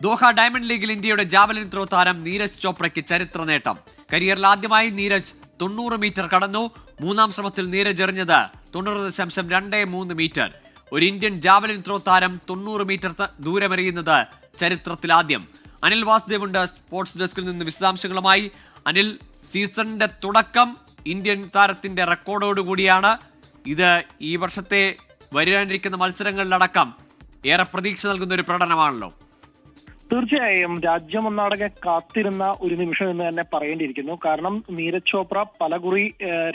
Doha diamond ലീഗിൽ ഇന്ത്യയുടെ javelin throw താരം നീരജ് ചോപ്രയ്ക്ക് ചരിത്ര നേട്ടം. കരിയറിൽ ആദ്യമായി നീരജ് 90 മീറ്റർ കടന്നു. മൂന്നാം ശ്രമത്തിൽ നീരജ് എറിഞ്ഞത് 90.23 മീറ്റർ. ഒരു ഇന്ത്യൻ ജാവലിൻ ത്രോ താരം 90 മീറ്റർ ദൂരമെറിയുന്നത് ചരിത്രത്തിലാദ്യം. അനിൽ വാസുദേവ് ഉണ്ട് സ്പോർട്സ് ഡെസ്കിൽ നിന്ന് വിശദാംശങ്ങളുമായി. അനിൽ, സീസണിന്റെ തുടക്കം ഇന്ത്യൻ താരത്തിന്റെ റെക്കോർഡോടുകൂടിയാണ്. ഇത് ഈ വർഷത്തെ വരാനിരിക്കുന്ന മത്സരങ്ങളിലടക്കം ഏറെ പ്രതീക്ഷ നൽകുന്ന ഒരു പ്രകടനമാണല്ലോ. തീർച്ചയായും രാജ്യമൊന്നാകെ കാത്തിരുന്ന ഒരു നിമിഷം എന്ന് തന്നെ പറയേണ്ടിയിരിക്കുന്നു. കാരണം നീരജ് ചോപ്ര പലകുറി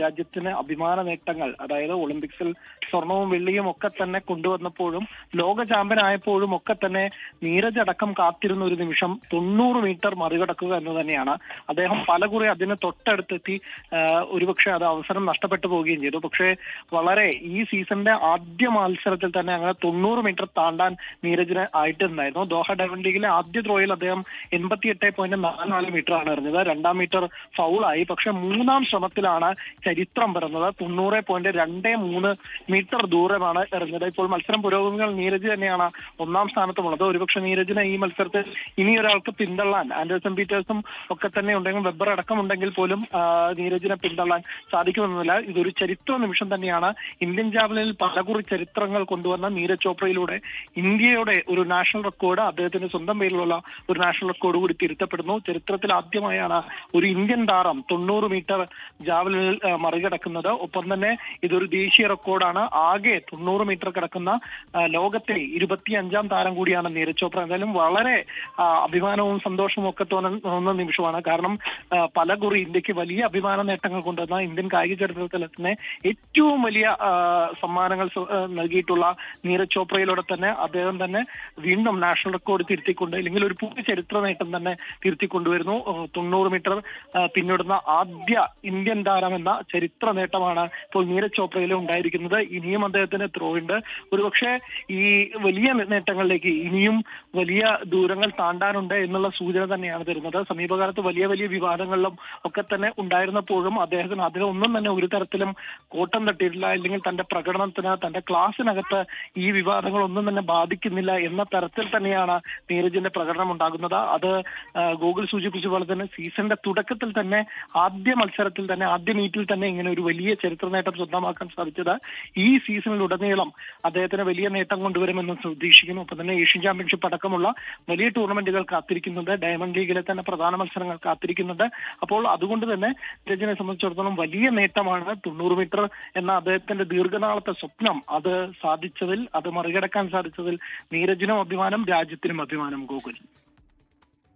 രാജ്യത്തിന് അഭിമാന നേട്ടങ്ങൾ, അതായത് ഒളിമ്പിക്സിൽ സ്വർണവും വെള്ളിയും ഒക്കെ തന്നെ കൊണ്ടുവന്നപ്പോഴും ലോക ചാമ്പ്യൻ ആയപ്പോഴും ഒക്കെ തന്നെ നീരജ് അടക്കം കാത്തിരുന്ന ഒരു നിമിഷം 90 മീറ്റർ മറികടക്കുക എന്ന് തന്നെയാണ്. അദ്ദേഹം പലകുറി അതിന് തൊട്ടടുത്തെത്തി. ഒരുപക്ഷെ അത് അവസരം നഷ്ടപ്പെട്ടു പോവുകയും ചെയ്തു. പക്ഷേ വളരെ ഈ സീസണിന്റെ ആദ്യ മത്സരത്തിൽ തന്നെ അങ്ങനെ 90 മീറ്റർ താണ്ടാൻ നീരജിന് ആയിട്ടുണ്ടായിരുന്നു. ദോഹ ഡയമണ്ട് ലീഗിലെ ആദ്യ ത്രോയിൽ അദ്ദേഹം 88.44 മീറ്റർ ആണ് എറിഞ്ഞത്. 2-ാം മീറ്റർ ഫൗളായി. പക്ഷെ മൂന്നാം ശ്രമത്തിലാണ് ചരിത്രം പിറന്നത്. 90.23 മീറ്റർ ദൂരമാണ് എറിഞ്ഞത്. ഇപ്പോൾ മത്സരം പുരോഗമികൾ നീരജ് തന്നെയാണ് ഒന്നാം സ്ഥാനത്തുമുള്ളത്. ഒരുപക്ഷെ നീരജിനെ ഈ മത്സരത്തിൽ ഇനി ഒരാൾക്ക് പിന്തള്ളാൻ ആൻഡേഴ്സൺ പീറ്റേഴ്സും ഒക്കെ തന്നെ ഉണ്ടെങ്കിൽ, വെബർ അടക്കം ഉണ്ടെങ്കിൽ പോലും നീരജിനെ പിന്തള്ളാൻ സാധിക്കുമെന്നില്ല. ഇതൊരു ചരിത്ര നിമിഷം തന്നെയാണ്. ഇന്ത്യൻ ജാവലിനിൽ പലകുറി ചരിത്രങ്ങൾ കൊണ്ടുവന്ന നീരജ് ചോപ്രയിലൂടെ ഇന്ത്യയുടെ ഒരു നാഷണൽ റെക്കോർഡ്, അദ്ദേഹത്തിന്റെ സ്വന്തം പേരിലുള്ള ഒരു നാഷണൽ റെക്കോർഡ് കൂടി തിരുത്തപ്പെടുന്നു. ചരിത്രത്തിൽ ആദ്യമായാണ് ഒരു ഇന്ത്യൻ താരം 90 മീറ്റർ ജാവലിനിൽ മറികടക്കുന്നത്. ഒപ്പം തന്നെ ഇതൊരു ദേശീയ റെക്കോർഡാണ്. ആകെ 90 മീറ്റർ കിടക്കുന്ന ലോകത്തെ 25-ാം താരം കൂടിയാണ് നീരജ് ചോപ്ര. എന്തായാലും വളരെ അഭിമാനവും സന്തോഷവും ഒക്കെ തോന്നുന്ന നിമിഷമാണ്. കാരണം പലകുറി ഇന്ത്യക്ക് വലിയ അഭിമാന നേട്ടങ്ങൾ കൊണ്ടുവന്ന, ഇന്ത്യൻ കായിക ചരിത്രത്തിൽ തന്നെ ഏറ്റവും വലിയ സമ്മാനങ്ങൾ നൽകിയിട്ടുള്ള നീരജ് ചോപ്രയിലൂടെ തന്നെ അദ്ദേഹം തന്നെ വീണ്ടും നാഷണൽ റെക്കോർഡ് തിരുത്തിക്കൊണ്ട്, അല്ലെങ്കിൽ ഒരു പുതിയ ചരിത്ര നേട്ടം തന്നെ തിരുത്തിക്കൊണ്ടുവരുന്നു. 90 മീറ്റർ പിന്നിടുന്ന ആദ്യ ഇന്ത്യൻ താരം എന്ന ചരിത്ര നേട്ടമാണ് ഇപ്പോൾ നീരജ് ചോപ്രയിൽ ഉണ്ടായിരിക്കുന്നത്. ഇനിയും അദ്ദേഹത്തിന് ത്രോ ഉണ്ട്. ഒരുപക്ഷെ ഈ വലിയ നേട്ടങ്ങളിലേക്ക് ഇനിയും വലിയ ദൂരങ്ങൾ താണ്ടാനുണ്ട് എന്നുള്ള സൂചന തന്നെയാണ് തരുന്നത്. സമീപകാലത്ത് വലിയ വലിയ വിവാദങ്ങളിലും ഒക്കെ തന്നെ ഉണ്ടായിരുന്നപ്പോഴും അദ്ദേഹത്തിന് അതിനൊന്നും തന്നെ ഒരു തരത്തിലും കോട്ടം തട്ടിയിട്ടില്ല. അല്ലെങ്കിൽ തന്റെ പ്രകടനത്തിന്, തന്റെ ക്ലാസ്സിനകത്ത് ഈ വിവാദങ്ങളൊന്നും തന്നെ ബാധിക്കുന്നില്ല എന്ന തരത്തിൽ തന്നെയാണ് നീരജിന്റെ പ്രകടനം ഉണ്ടാകുന്നത്. അത് ഗൂഗിൾ സൂചിപ്പിച്ച പോലെ തന്നെ സീസണിന്റെ തുടക്കത്തിൽ തന്നെ ആദ്യ മത്സരത്തിൽ തന്നെ, ആദ്യ മീറ്റിൽ തന്നെ ഇങ്ങനെ ഒരു വലിയ ചരിത്ര നേട്ടം സ്വന്തമാക്കാൻ സാധിച്ചത് ഈ സീസണിലുടനീളം അദ്ദേഹത്തിന് വലിയ നേട്ടം കൊണ്ടുവരുമെന്ന് പ്രതീക്ഷിക്കുന്നു. ഒപ്പം തന്നെ ഏഷ്യൻ ചാമ്പ്യൻഷിപ്പ് അടക്കമുള്ള വലിയ ടൂർണമെന്റുകൾ കാത്തിരിക്കുന്നുണ്ട്. ഡയമണ്ട് ലീഗിലെ തന്നെ പ്രധാന മത്സരങ്ങൾ കാത്തിരിക്കുന്നുണ്ട്. അപ്പോൾ അതുകൊണ്ട് തന്നെ നീരജിനെ സംബന്ധിച്ചിടത്തോളം വലിയ നേട്ടമാണ് 90 മീറ്റർ എന്ന അദ്ദേഹത്തിന്റെ ദീർഘനാളത്തെ സ്വപ്നം അത് സാധിച്ചതിൽ, അത് മറികടക്കാൻ സാധിച്ചതിൽ നീരജിനും അഭിമാനം, രാജ്യത്തിനും അഭിമാനം. ഗോകുൽ,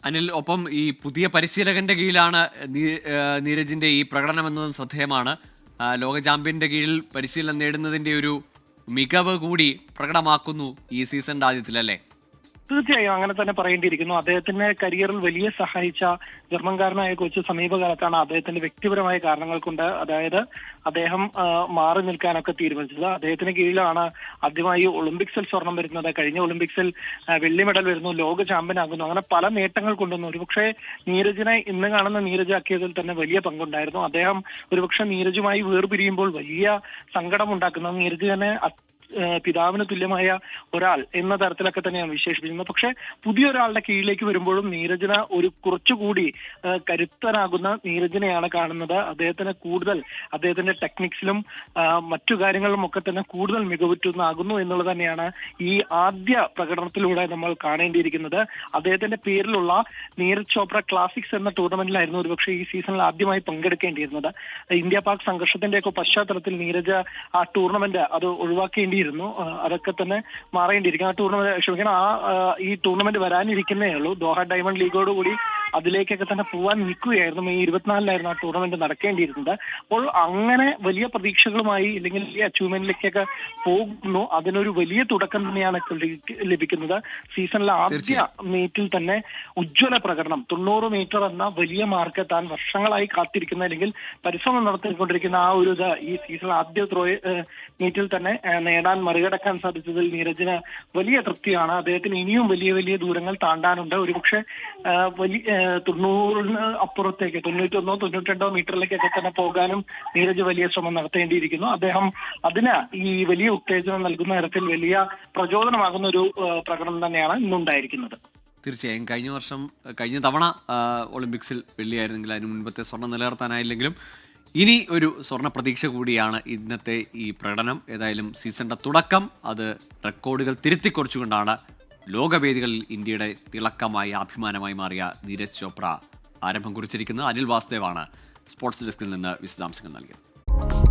അനിൽ, ഒപ്പം ഈ പുതിയ പരിശീലകന്റെ കീഴിലാണ് നീരജിന്റെ ഈ പ്രകടനം എന്നതും ശ്രദ്ധേയമാണ്. ലോക ചാമ്പ്യന്റെ കീഴിൽ പരിശീലനം നേടുന്നതിന്റെ ഒരു മികവ് കൂടി പ്രകടമാക്കുന്നു ഈ സീസണിന്റെ ആദ്യത്തിലല്ലേ? തീർച്ചയായും അങ്ങനെ തന്നെ പറയേണ്ടിയിരിക്കുന്നു. അദ്ദേഹത്തിന്റെ കരിയറിൽ വലിയ സഹായിച്ച ജർമ്മൻകാരനായ കോച്ച് സമീപകാലത്താണ് അദ്ദേഹത്തിന്റെ വ്യക്തിപരമായ കാരണങ്ങൾ കൊണ്ട്, അതായത് അദ്ദേഹം മാറി നിൽക്കാനൊക്കെ തീരുമാനിച്ചത്. അദ്ദേഹത്തിന് കീഴിലാണ് ആദ്യമായി ഒളിമ്പിക്സിൽ സ്വർണം വരുന്നത്. കഴിഞ്ഞ ഒളിമ്പിക്സിൽ വെള്ളി മെഡൽ വരുന്നു, ലോക ചാമ്പ്യൻ ആകുന്നു. അങ്ങനെ പല നേട്ടങ്ങൾ കൊണ്ടുവന്നു. ഒരുപക്ഷെ നീരജിനെ ഇന്ന് കാണുന്ന നീരജാക്കിയതിൽ തന്നെ വലിയ പങ്കുണ്ടായിരുന്നു. അദ്ദേഹം ഒരുപക്ഷെ നീരജുമായി വേർപിരിയുമ്പോൾ വലിയ സങ്കടം ഉണ്ടാക്കുന്ന, നീരജ് തന്നെ പിതാവിന് തുല്യമായ ഒരാൾ എന്ന തരത്തിലൊക്കെ തന്നെയാണ് വിശേഷിപ്പിക്കുന്നത്. പക്ഷെ പുതിയൊരാളുടെ കീഴിലേക്ക് വരുമ്പോഴും നീരജിന് ഒരു കുറച്ചുകൂടി കരുത്തനാകുന്ന നീരജിനെയാണ് കാണുന്നത്. അദ്ദേഹത്തിന് കൂടുതൽ, അദ്ദേഹത്തിന്റെ ടെക്നിക്സിലും മറ്റു കാര്യങ്ങളിലും ഒക്കെ തന്നെ കൂടുതൽ മികവുറ്റുന്നാകുന്നു എന്നുള്ളത് തന്നെയാണ് ഈ ആദ്യ പ്രകടനത്തിലൂടെ നമ്മൾ കാണേണ്ടിയിരിക്കുന്നത്. അദ്ദേഹത്തിന്റെ പേരിലുള്ള നീരജ് ചോപ്ര ക്ലാസിക്സ് എന്ന ടൂർണമെന്റിലായിരുന്നു ഒരുപക്ഷെ ഈ സീസണിൽ ആദ്യമായി പങ്കെടുക്കേണ്ടിയിരുന്നത്. ഇന്ത്യ പാക് സംഘർഷത്തിന്റെയൊക്കെ പശ്ചാത്തലത്തിൽ നീരജ് ആ ടൂർണമെന്റ് അത് ഒഴിവാക്കേണ്ടി യിരുന്നു. അതൊക്കെ തന്നെ മാറേണ്ടിയിരിക്കും. ആ ടൂർണമെന്റ് ഈ ടൂർണമെന്റ് വരാനിരിക്കുന്നേ ഉള്ളൂ. ദോഹ ഡയമണ്ട് ലീഗോട് കൂടി അതിലേക്കൊക്കെ തന്നെ പോവാൻ നിൽക്കുകയായിരുന്നു. മെയ് 24-ലായിരുന്നു ആ ടൂർണമെന്റ് നടക്കേണ്ടിയിരുന്നത്. അപ്പോൾ അങ്ങനെ വലിയ പ്രതീക്ഷകളുമായി, അല്ലെങ്കിൽ വലിയ അച്ചീവ്മെന്റിലേക്കൊക്കെ പോകുന്നു. അതിനൊരു വലിയ തുടക്കം തന്നെയാണ് ലഭിക്കുന്നത്. സീസണിലെ ആദ്യ മീറ്റിൽ തന്നെ ഉജ്ജ്വല പ്രകടനം, 90 മീറ്റർ എന്ന വലിയ മാർക്ക് താൻ വർഷങ്ങളായി കാത്തിരിക്കുന്ന, അല്ലെങ്കിൽ പരിശ്രമം നടത്തിക്കൊണ്ടിരിക്കുന്ന ആ ഒരു ഈ സീസൺ ആദ്യ മീറ്റിൽ തന്നെ മറികടക്കാൻ സാധിച്ചതിൽ നീരജിന് വലിയ തൃപ്തിയാണ്. അദ്ദേഹത്തിന് ഇനിയും വലിയ വലിയ ദൂരങ്ങൾ താണ്ടാനുണ്ട്. ഒരുപക്ഷെ വലിയ 90 അപ്പുറത്തേക്ക്, 91, 92 മീറ്ററിലേക്കൊക്കെ തന്നെ പോകാനും നീരജ് വലിയ ശ്രമം നടത്തേണ്ടിയിരിക്കുന്നു. അദ്ദേഹം അതിന് ഈ വലിയ ഉത്തേജനം നൽകുന്ന തരത്തിൽ വലിയ പ്രചോദനമാകുന്ന ഒരു പ്രകടനം തന്നെയാണ് ഇന്നുണ്ടായിരിക്കുന്നത്. തീർച്ചയായും കഴിഞ്ഞ തവണ ഒളിമ്പിക്സിൽ വെള്ളിയായിരുന്നെങ്കിൽ അതിന് മുൻപത്തെ സ്വർണ്ണം നിലനിർത്താനായില്ലെങ്കിലും ഇനി ഒരു സ്വർണ്ണ പ്രതീക്ഷ കൂടിയാണ് ഇന്നത്തെ ഈ പ്രകടനം. ഏതായാലും സീസണിന്റെ തുടക്കം അത് റെക്കോർഡുകൾ തിരുത്തിക്കുറിച്ചുകൊണ്ടാണ് ലോകവേദികളിൽ ഇന്ത്യയുടെ തിളക്കമായി അഭിമാനമായി മാറിയ നീരജ് ചോപ്ര ആരംഭം കുറിച്ചിരിക്കുന്നത്. അനിൽ വാസുദേവാണ് സ്പോർട്സ് ഡെസ്കിൽ നിന്ന് വിശദാംശങ്ങൾ നൽകിയത്.